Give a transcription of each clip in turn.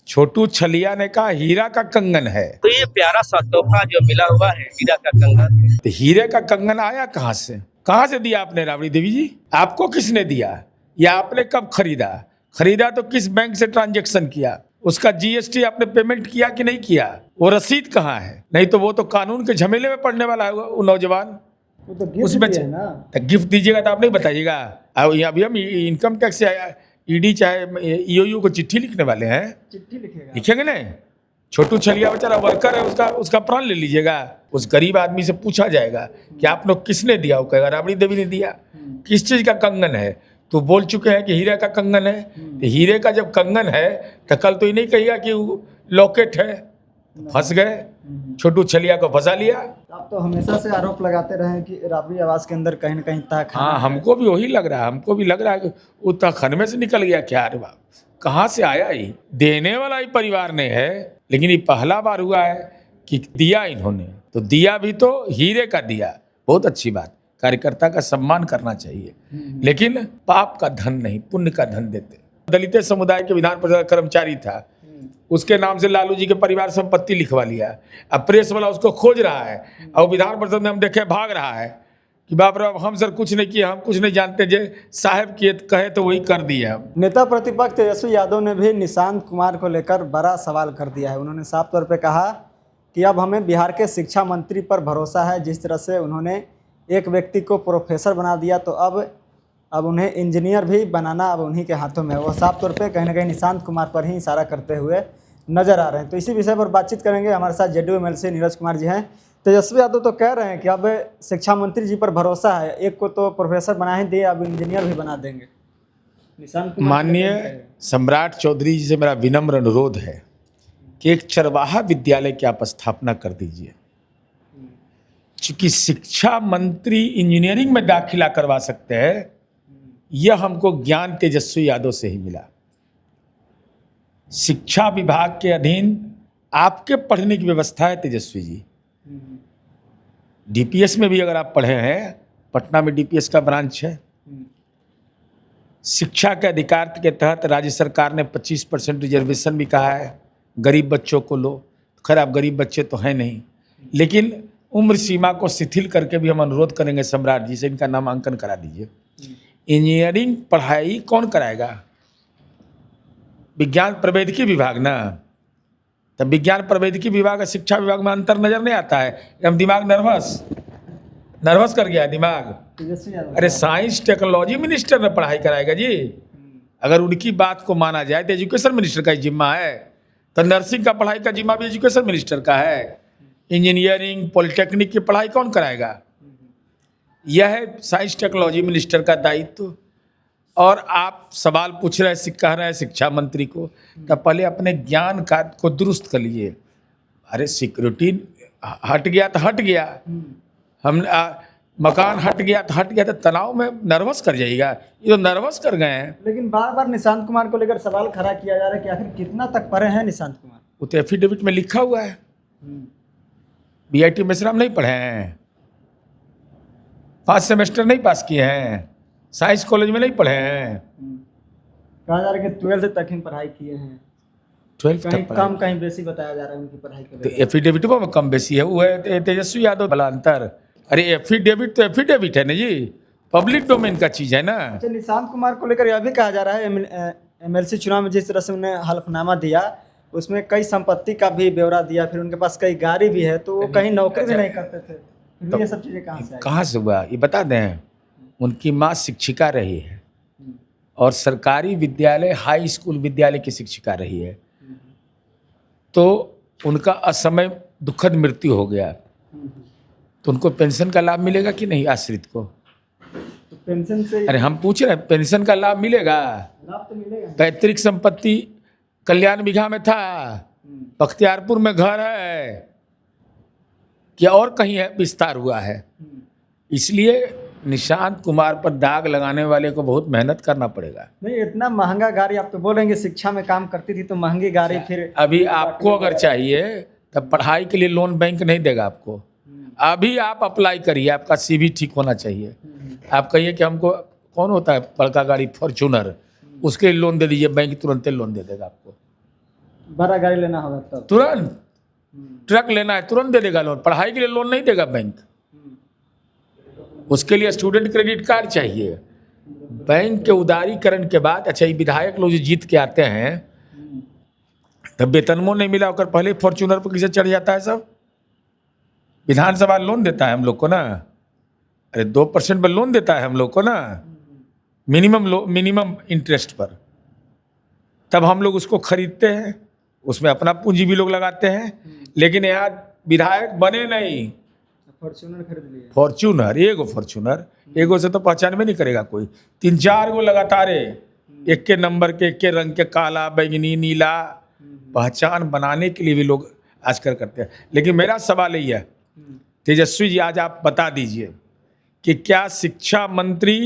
छोटू छलिया ने कहा हीरा का कंगन है। तो ये प्यारा सा तोहफा जो मिला हुआ है हीरा का कंगन, तो हीरे का कंगन आया कहाँ से? कहाँ से दिया आपने राबड़ी देवी जी? आपको किसने दिया? या आपने कब खरीदा? खरीदा तो किस बैंक से ट्रांजैक्शन किया? उसका जीएसटी आपने पेमेंट किया कि नहीं किया? वो रसीद कहाँ है? नहीं तो वो तो कानून के झमेले में पड़ने वाला है वो नौजवान। वो तो गिफ्ट उसमें दिया है ना। तो गिफ्ट दीजिएगा तो आप नहीं बताइएगा। अभी हम इनकम टैक्स से ईडी चाहे ईओयू को चिट्ठी लिखने वाले हैं। चिट्ठी लिखेगा। लिखेंगे ना। छोटू छलिया बेचारा वर्कर है, उसका प्राण ले लीजिएगा। उस गरीब आदमी से पूछा जाएगा कि आप लोग किसने दिया? वो कहेगा राबड़ी देवी ने दिया। किस चीज का कंगन है? तो बोल चुके हैं कि हीरे का कंगन है। तो हीरे का जब कंगन है तो कल तो ये नहीं कहिएगा कि लॉकेट है। फंस गए, छोटू छलिया को फंसा लिया। आप तो हमेशा से आरोप लगाते रहे हैं कि राबड़ी आवास के अंदर कहीं ना कहीं तहखाना हाँ, है। हमको भी वही लग रहा है। हमको भी लग रहा है कि वो तहखाने में से निकल गया क्या? अरे बाप, कहाँ से आया? ही देने वाला ही परिवार ने है, लेकिन ये पहला बार हुआ है कि दिया इन्होंने। तो दिया भी तो हीरे का दिया, बहुत अच्छी बात। कार्यकर्ता का सम्मान करना चाहिए, लेकिन पाप का धन नहीं, पुण्य का धन देते। दलित समुदाय के विधान परिषद कर्मचारी था, उसके नाम से लालू जी के परिवार संपत्ति लिखवा लिया। अब प्रेस वाला उसको खोज रहा है और विधान परिषद में हम देखे भाग रहा है कि बाप रे हम सर कुछ नहीं किया, हम कुछ नहीं जानते, जे साहब किए कहे तो वही कर दिया हम। नेता प्रतिपक्ष तेजस्वी यादव ने भी निशांत कुमार को लेकर बड़ा सवाल कर दिया है। उन्होंने साफ तौर पे कहा कि अब हमें बिहार के शिक्षा मंत्री पर भरोसा है। जिस तरह से उन्होंने एक व्यक्ति को प्रोफेसर बना दिया, तो अब उन्हें इंजीनियर भी बनाना अब उन्हीं के हाथों में है। वो साफ तौर पे कहीं ना कहीं निशांत कुमार पर ही इशारा करते हुए नजर आ रहे हैं। तो इसी विषय पर बातचीत करेंगे। हमारे साथ जेडीयू एमएलसी नीरज कुमार जी हैं। तेजस्वी यादव तो कह रहे हैं कि अब शिक्षा मंत्री जी पर भरोसा है, एक को तो प्रोफेसर बना ही दिए, अब इंजीनियर भी बना देंगे। निशांत कुमार माननीय सम्राट चौधरी जी से मेरा विनम्र अनुरोध है कि एक चरवाहा विद्यालय की आप स्थापना कर दीजिए। चूंकि शिक्षा मंत्री इंजीनियरिंग में दाखिला करवा सकते हैं, यह हमको ज्ञान तेजस्वी यादव से ही मिला। शिक्षा विभाग के अधीन आपके पढ़ने की व्यवस्था है तेजस्वी जी। डीपीएस में भी अगर आप पढ़े हैं, पटना में डीपीएस का ब्रांच है। शिक्षा के अधिकार के तहत राज्य सरकार ने 25% रिजर्वेशन भी कहा है, गरीब बच्चों को लो। खैर आप गरीब बच्चे तो हैं नहीं, लेकिन उम्र सीमा को शिथिल करके भी हम अनुरोध करेंगे सम्राट जी से, इनका नामांकन करा दीजिए। इंजीनियरिंग पढ़ाई कौन कराएगा? विज्ञान प्रौद्योगिकी विभाग ना। तब विज्ञान प्रौद्योगिकी विभाग और शिक्षा विभाग में अंतर नजर नहीं आता है। हम दिमाग नर्वस कर गया दिमाग। तेजस्वी यादव अरे साइंस टेक्नोलॉजी मिनिस्टर ने पढ़ाई कराएगा जी। अगर उनकी बात को माना जाए तो एजुकेशन मिनिस्टर का ही जिम्मा है, तो नर्सिंग का पढ़ाई का जिम्मा भी एजुकेशन मिनिस्टर का है। इंजीनियरिंग पॉलिटेक्निक की पढ़ाई कौन कराएगा? यह है साइंस टेक्नोलॉजी मिनिस्टर का दायित्व। और आप सवाल पूछ रहे हैं, कह रहे हैं शिक्षा मंत्री को, तब पहले अपने ज्ञान का को दुरुस्त कर लिए। अरे सिक्योरिटी हट गया तो हट गया, हम मकान हट गया तो तनाव में नर्वस कर जाएगा। ये तो नर्वस कर गए हैं। लेकिन बार बार निशांत कुमार को लेकर सवाल खड़ा किया जा रहा है कि आखिर कितना तक पढ़े हैं निशांत कुमार। वो तो एफिडेविट में लिखा हुआ है। बीआईटी मिश्रा में नहीं पढ़े हैं, 5 सेमेस्टर नहीं पास किए हैं, साइंस कॉलेज में नहीं पढ़े हैं। कहा जा रहा है कि 12th तक ही पढ़ाई किए हैं। 12th कहीं तक कम कहीं बेसी बताया जा रहा है उनकी पढ़ाई के तो एफिडेविटों में कम बेसी है। वो है तेजस्वी यादव वाला अंतर। अरे एफिडेविट तो एफिडेविट है ना जी, पब्लिक डोमेन का चीज है ना। अच्छा, निशांत कुमार को लेकर यह भी कहा जा रहा है एमएलसी चुनाव में जिस तरह से उन्हें हल्फनामा दिया, उसमें कई संपत्ति का भी ब्यौरा दिया, फिर उनके पास कई गाड़ी भी है, तो वो कहीं नौकरी भी नहीं करते थे। तो ये सब चीजें कहाँ से हुआ ये बता दें। उनकी माँ शिक्षिका रही है और सरकारी विद्यालय हाई स्कूल विद्यालय की शिक्षिका रही है। तो उनका असमय दुखद मृत्यु हो गया, तो उनको पेंशन का लाभ मिलेगा कि नहीं? आश्रित को तो पेंशन से, अरे हम पूछ रहे हैं, पेंशन का लाभ मिलेगा? लाभ तो मिलेगा। पैतृक संपत्ति कल्याण बिघा में था, बख्तियारपुर में घर है, क्या और कहीं है विस्तार हुआ है? इसलिए निशांत कुमार पर दाग लगाने वाले को बहुत मेहनत करना पड़ेगा। नहीं, इतना महंगा गाड़ी, आप तो बोलेंगे शिक्षा में काम करती थी तो महंगी गाड़ी, फिर अभी आपको अगर चाहिए तब पढ़ाई के लिए लोन बैंक नहीं देगा आपको। अभी आप अप्लाई करिए, आपका सीवी ठीक होना चाहिए। आप कहिए कि हमको कौन होता है बड़का गाड़ी फॉर्च्यूनर, उसके लिए लोन दे दीजिए, बैंक तुरंत लोन दे देगा आपको। बड़ा गाड़ी लेना होगा तब। तुरंत ट्रक लेना है तुरंत दे देगा लोन। पढ़ाई के लिए लोन नहीं देगा बैंक, उसके लिए स्टूडेंट क्रेडिट कार्ड चाहिए। बैंक के उदारीकरण के बाद, अच्छा ये विधायक लोग जो जीत के आते हैं तब वेतनमो नहीं मिला होकर पहले फॉर्च्यूनर पर किसे चढ़ जाता है सब। विधानसभा लोन देता है हम लोग को ना, अरे 2% पर लोन देता है हम लोग को ना, मिनिमम इंटरेस्ट पर। तब हम लोग उसको खरीदते हैं, उसमें अपना पूंजी भी लोग लगाते हैं। लेकिन यहाँ विधायक बने नहीं, फॉर्च्यूनर खरीद लिए। फॉर्च्यूनर, एगो से तो पहचान में नहीं करेगा कोई, 3-4 गो लगातार एक के नंबर के, एक के रंग के, काला बैंगनी नीला, पहचान बनाने के लिए भी लोग आजकल करते हैं। लेकिन मेरा सवाल यही है, तेजस्वी जी आज आप बता दीजिए कि क्या शिक्षा मंत्री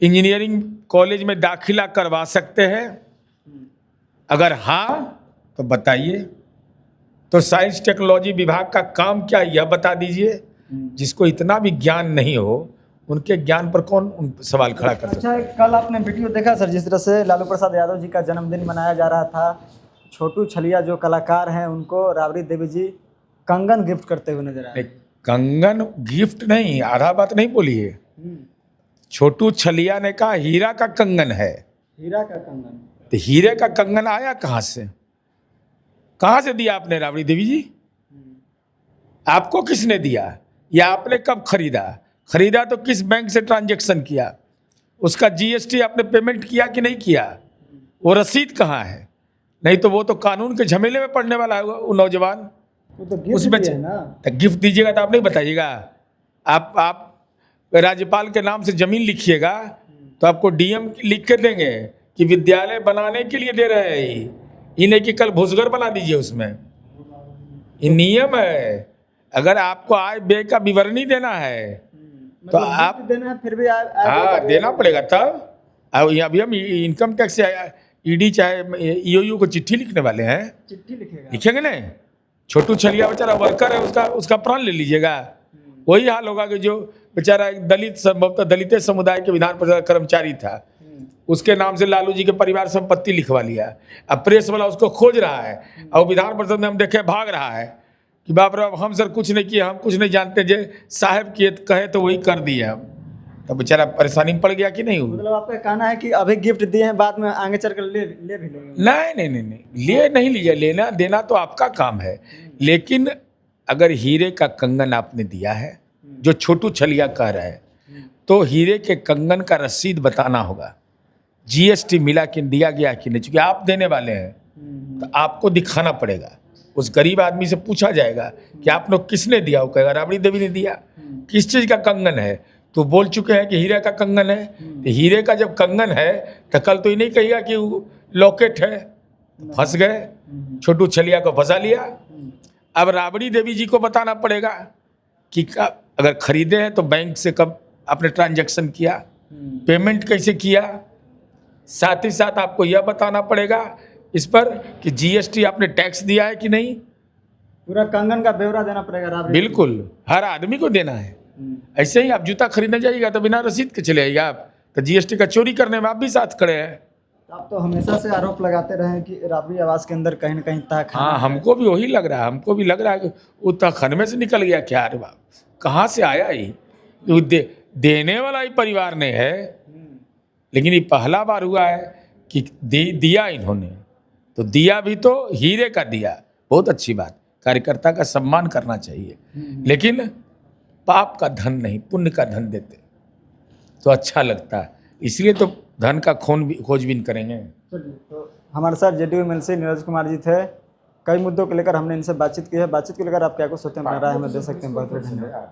इंजीनियरिंग कॉलेज में दाखिला करवा सकते हैं? अगर हाँ तो बताइए। तो साइंस टेक्नोलॉजी विभाग का काम क्या यह बता दीजिए। जिसको इतना भी ज्ञान नहीं हो उनके ज्ञान पर कौन सवाल खड़ा कर सकता है? अच्छा, कल आपने वीडियो देखा सर, जिस तरह से लालू प्रसाद यादव जी का जन्मदिन मनाया जा रहा था, छोटू छलिया जो कलाकार हैं उनको राबड़ी देवी जी कंगन गिफ्ट करते हुए नजर आए। कंगन गिफ्ट नहीं, आधा बात नहीं बोलिए। छोटू छलिया ने कहा हीरा का कंगन है। हीरा का कंगन, तो हीरे का कंगन आया कहाँ से? कहाँ से दिया आपने राबड़ी देवी जी? आपको किसने दिया? या आपने कब खरीदा? खरीदा तो किस बैंक से ट्रांजैक्शन किया? उसका जीएसटी आपने पेमेंट किया कि नहीं किया? वो रसीद कहाँ है? नहीं तो वो तो कानून के झमेले में पड़ने वाला है वो नौजवान। वो तो गिफ्ट उसमें दिया है ना। तो गिफ्ट दीजिएगा तो आप नहीं बताइएगा। आप राज्यपाल के नाम से जमीन लिखिएगा तो आपको डीएम लिख के देंगे कि विद्यालय बनाने के लिए दे रहे हैं, इन्हें कि कल भूसगर बना दीजिए उसमें। ये नियम है। अगर आपको आय व्यय का विवरणी देना है तो आप देना है, फिर भी हाँ देना पड़ेगा। तब अभी हम इनकम टैक्स ईडी चाहे ईओयू को चिट्ठी लिखने वाले हैं, चिट्ठी लिखेंगे ना। छोटू छलिया बेचारा वर्कर है, उसका प्राण ले लीजिएगा। वही हाल होगा कि जो बेचारा एक दलित समुदाय के विधान परिषद कर्मचारी था, उसके नाम से लालू जी के परिवार संपत्ति लिखवा लिया। अब प्रेस वाला उसको खोज रहा है और विधान परिषद में हम देखे भाग रहा है कि बाप रे हम सर कुछ नहीं किए, हम कुछ नहीं जानते, जे साहब किए कहे तो वही कर दिए हम। तो बेचारा परेशानी में पड़ गया कि नहीं? मतलब आपका कहना है कि अभी गिफ्ट दिए हैं, बाद में आगे चलकर ले भी लेंगे? नहीं, ले नहीं लीजिए। लेना देना तो आपका काम है, लेकिन अगर हीरे का कंगन आपने दिया है जो छोटू छलिया कह रहा है, तो हीरे के कंगन का रसीद बताना होगा। जीएसटी मिला कि दिया गया कि नहीं, चूंकि आप देने वाले हैं तो आपको दिखाना पड़ेगा। उस गरीब आदमी से पूछा जाएगा कि आप लोग किसने दिया? वो कहेगा राबड़ी देवी ने दिया। किस चीज़ का कंगन है? तो बोल चुके हैं कि हीरे का कंगन है। तो हीरे का जब कंगन है तो कल तो ये नहीं कहिएगा कि लॉकेट है। फंस गए, छोटू छलिया को फंसा लिया। अब राबड़ी देवी जी को बताना पड़ेगा कि अगर खरीदे हैं तो बैंक से कब आपने ट्रांजैक्शन किया, पेमेंट कैसे किया। साथ ही साथ आपको यह बताना पड़ेगा इस पर कि जीएसटी आपने टैक्स दिया है कि नहीं। पूरा कंगन का ब्यौरा देना पड़ेगा राबड़ी। बिल्कुल, हर आदमी को देना है। ऐसे ही आप जूता खरीदने जाइएगा तो बिना रसीद के चले आइएगा आप, तो जीएसटी का चोरी करने में आप भी साथ खड़े हैं। आप तो हमेशा से आरोप लगाते रहे कि राबड़ी आवास के अंदर कहीं न कहीं तहखाना। हाँ, हमको भी वही लग रहा है। हमको भी लग रहा है कि वो तहखाने से निकल गया क्या। अरे बाप, कहाँ से आया ये? देने वाला ही परिवार ने है, लेकिन ये पहला बार हुआ है कि दिया इन्होंने। तो दिया भी तो हीरे का दिया, बहुत अच्छी बात। कार्यकर्ता का सम्मान करना चाहिए, लेकिन पाप का धन नहीं, पुण्य का धन देते तो अच्छा लगता है। इसलिए तो धन का खोजबीन करेंगे। तो हमारे साथ जेडीयू एमएलसी नीरज कुमार जी थे। कई मुद्दों को लेकर हमने इनसे बातचीत की है। बातचीत को लेकर आप क्या कुछ सोचते हैं, अपना राय हमें दे सकते हैं। बहुत बहुत धन्यवाद।